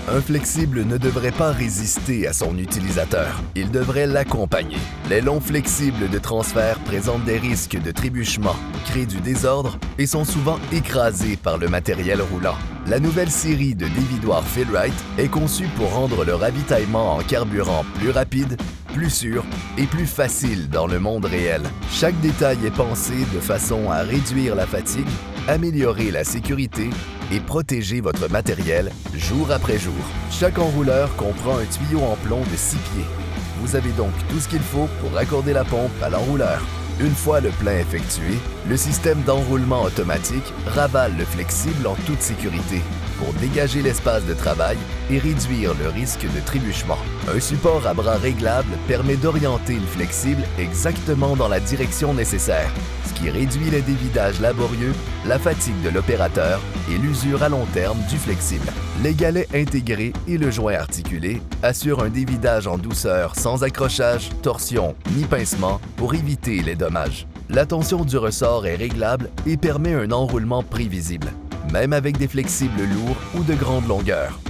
Un flexible ne devrait pas résister à son utilisateur, il devrait l'accompagner. Les longs flexibles de transfert présentent des risques de trébuchement, créent du désordre et sont souvent écrasés par le matériel roulant. La nouvelle série de dévidoirs Fill-Rite est conçue pour rendre le ravitaillement en carburant plus rapide, plus sûr et plus facile dans le monde réel. Chaque détail est pensé de façon à réduire la fatigue, améliorer la sécurité et protéger votre matériel jour après jour. Chaque enrouleur comprend un tuyau en plomb de 6 pieds. Vous avez donc tout ce qu'il faut pour raccorder la pompe à l'enrouleur. Une fois le plein effectué, le système d'enroulement automatique ravale le flexible en toute sécurité pour dégager l'espace de travail et réduire le risque de trébuchement. Un support à bras réglable permet d'orienter le flexible exactement dans la direction nécessaire, ce qui réduit le dévidage laborieux, la fatigue de l'opérateur et l'usure à long terme du flexible. Les galets intégrés et le joint articulé assurent un dévidage en douceur sans accrochage, torsion ni pincement pour éviter les dommages. La tension du ressort est réglable et permet un enroulement prévisible, même avec des flexibles lourds ou de grande longueur.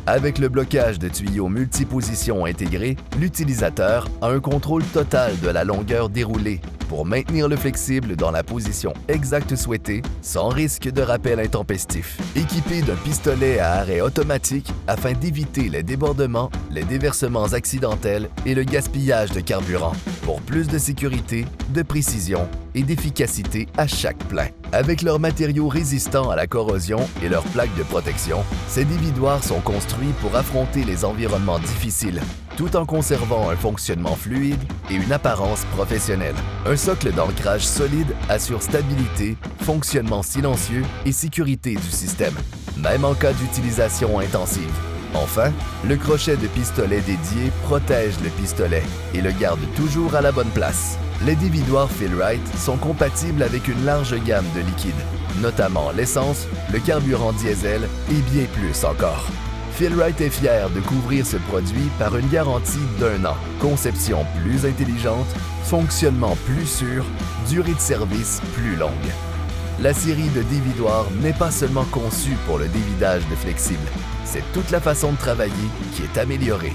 Avec le blocage de tuyaux multipositions intégré, l'utilisateur a un contrôle total de la longueur déroulée pour maintenir le flexible dans la position exacte souhaitée sans risque de rappel intempestif. Équipé d'un pistolet à arrêt automatique afin d'éviter les débordements, les déversements accidentels et le gaspillage de carburant pour plus de sécurité, de précision et d'efficacité à chaque plein. Avec leurs matériaux résistants à la corrosion et leurs plaques de protection, ces dévidoirs sont construits pour affronter les environnements difficiles, tout en conservant un fonctionnement fluide et une apparence professionnelle. Un socle d'ancrage solide assure stabilité, fonctionnement silencieux et sécurité du système, même en cas d'utilisation intensive. Enfin, le crochet de pistolet dédié protège le pistolet et le garde toujours à la bonne place. Les dévidoirs Fill-Rite sont compatibles avec une large gamme de liquides, notamment l'essence, le carburant diesel et bien plus encore. Fill-Rite est fier de couvrir ce produit par une garantie d'1 an, conception plus intelligente, fonctionnement plus sûr, durée de service plus longue. La série de dévidoirs n'est pas seulement conçue pour le dévidage de flexible, c'est toute la façon de travailler qui est améliorée.